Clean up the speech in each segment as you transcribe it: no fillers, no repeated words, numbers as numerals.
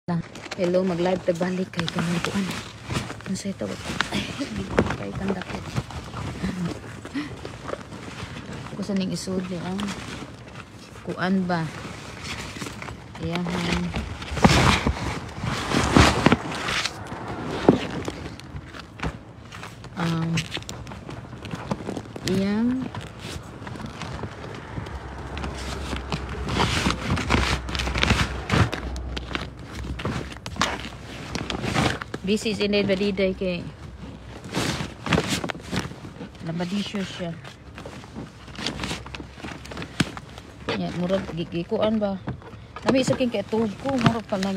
Hello, mag-live tagbalik kay kanang kuan. Unsay tawag? Ay, kay kandak. Kusa ning isud ni ang kuan ba? Iyahan. Iyang busy is indeed badiday kay labadisyo siya. Ya, murag gikuan ba? Nami sa king kay tuhod ko, murag pala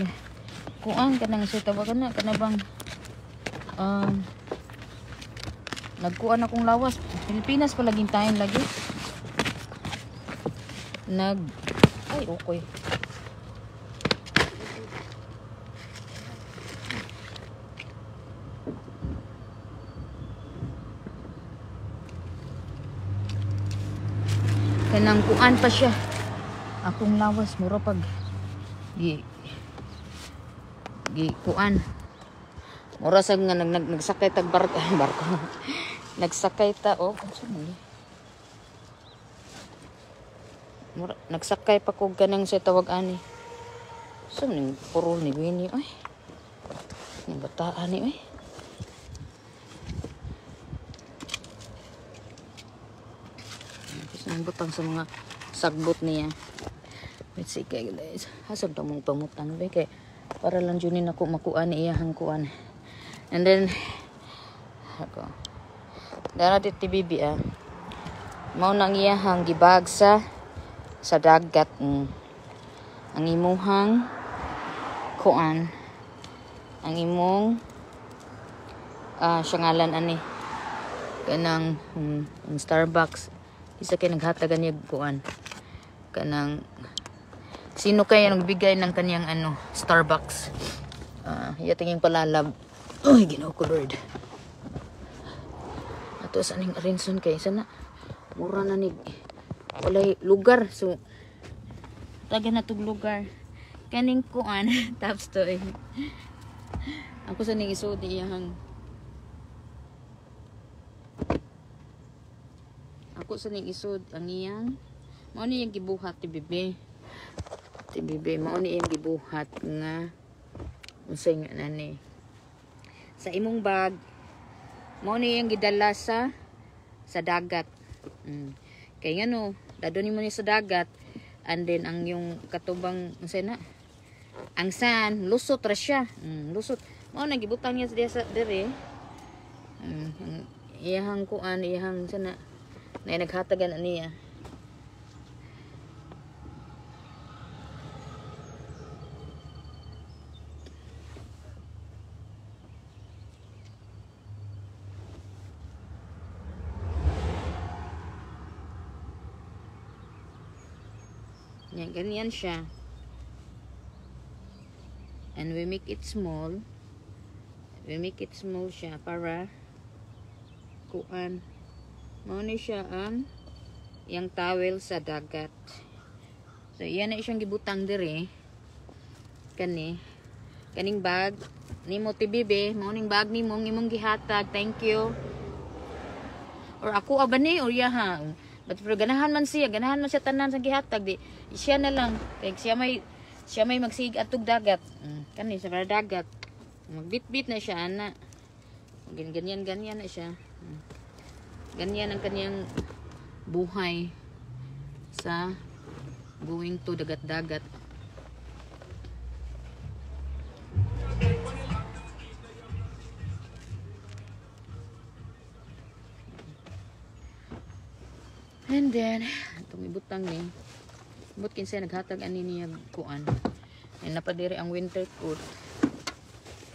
kuan kanang sa tawagan na kanabang nagkuan akong lawas. Pilipinas pa laging tayo lagi. Ay, okay. Kanang kuan pa siya. Akong lawas mura pag gi kuan. Mura sa nga nagsakay tag barko. Nagsakay ta mura nagsakay pa ko ganang sa tawag ani. So ning puro ni Winnie ay. Ni bataan ni ay. Ang butang sa mga sagbot niya. Wait, sige guys. Hasab ta mong pamutan ba kay para lang junin ako makuan iyahang kuan. And then ako. Dara ti bibi mao nang iyahang gibag sa dagat. Ang imuhang kuan. Ang imong siya ngalan ani kanang Starbucks. Isa kay naghatagan niya kuan kanang sino kaya nagbigay ng kaniyang Starbucks. Iya tinging palalab. Ay, Ginoo ko Lord. Ato sa ning Arinson kay sana mura na ni walay lugar so taga na tug lugar kaning kuan tops to ako sa ning isud iyang ang iyang mao ni yung gibuhat ti bibi mao ni yung gibuhat nga unsay nga nani sa imong bag mao ni yung gidala sa dagat. Kay ngano dado nimo ni sa dagat and then ang yung katubang unsay na ang san lusot ra siya. Lusot mao na gibutang niya sa dire. Iyahang kuan iyahang sana na naghatagan niya. Yan, ganyan siya. And we make it small. Siya para kuan mao ni siya ang yang towel sa dagat. So iyan na siyang gibutang dire kaning bag nimo ti bibi mao ning bag nimo imong gihatag. Thank you. Or ako abani or yaha but pero ganahan man siya tanan sa gihatag di siya na lang kay siya may magsig atog dagat. Kani sa dagat magbitbit na siya ana ganyan na siya. Ganyan ang kanyang buhay sa going to dagat-dagat. And then, itong ibutang ni but kinsa naghatag ani niya kuan. Ay napadiri ang winter coat.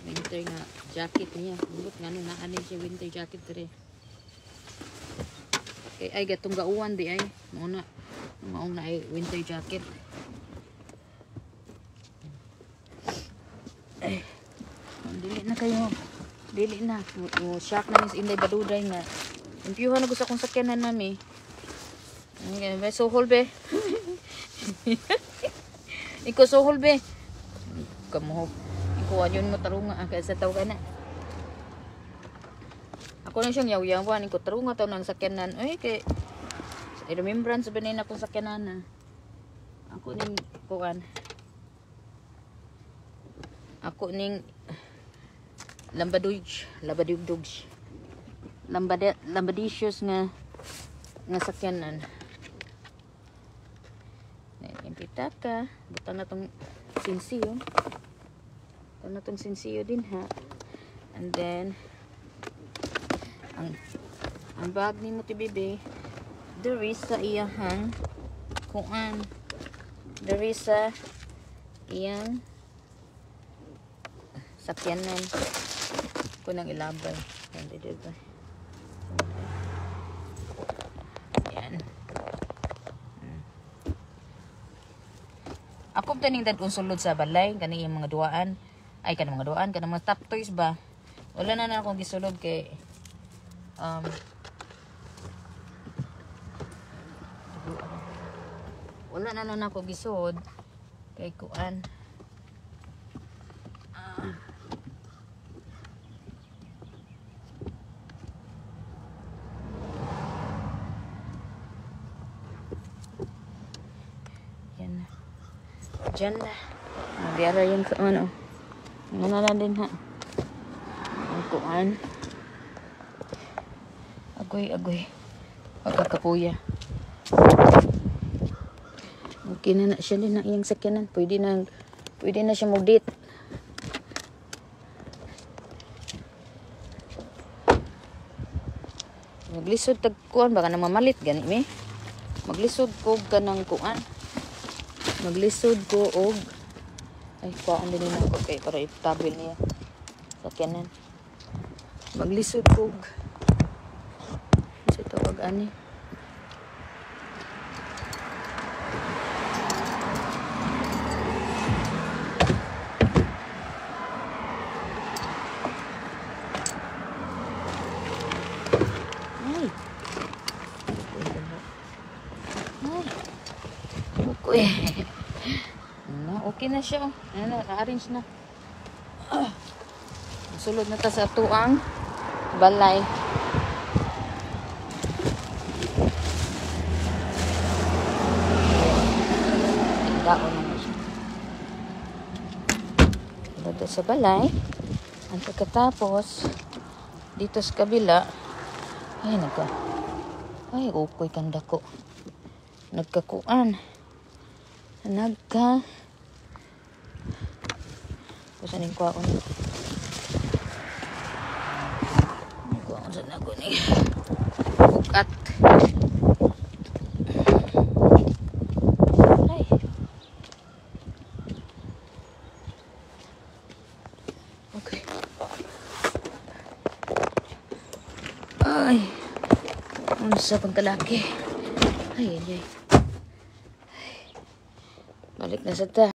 Winter nga jacket niya. But ngano na ani siya winter jacket dire. Kay ay gatong gauwan di ay mauna ay winter jacket. Ay dili na shock na ni inday baduday nga impyuhan na gusto akong sakyanan mami. May suhol be. Iko suhol be. ka mo. Ikuha yun mo tarunga kaya sa tao ka na. Ako na siyang yaw-yawan ko tarunga tao ng sakyanan. Ay kay remembrance ba nina akong sakyanan na. Ako ning kuan. Ako ning lambadicious nga sakyanan. Yung pitaka, butang na tong sinsiyo. Butang na tong sinsiyo din ha. And then ang bag ni mo ti bebe, there is sa iyahang kuan. There is sa iyang sakyanan. Kunang ilabay. Hindi diba? Yan. Ako taning dadun sulod sa balay kani yung mga duaan. Ay kanang mga duaan, kanang mga top toys ba. Wala na akong gisulod kay wala na ako gisod kay kuan. Yan na. Diyan na. Magyara yan sa ano. Ano na din ha. Ang kuan. Agoy. Pagkakapuya. Okay na siya din na iyang sakyanan. Pwede na siya mag-date. Maglisod tag kuan baka na mamalit gani mi. Maglisod ko kanang kuan. Maglisod ko og ay kuan din na ko kay para itabil niya sakyanan. Maglisod ko og sa tawag ani. Okay na siya. Ano, na-arrange na. Sulod na ta sa tuang balay. Daon na siya. Sulod sa balay. Ang pagkatapos, dito sa kabila, ay, ukoy kanda ko. Nagkakuan. Kusa ning kuwaon. Kuwaon sa nago ni. Bukat. Ay. Okay. Ay. Unsa pang kalaki. Ay. Balik na sa ta.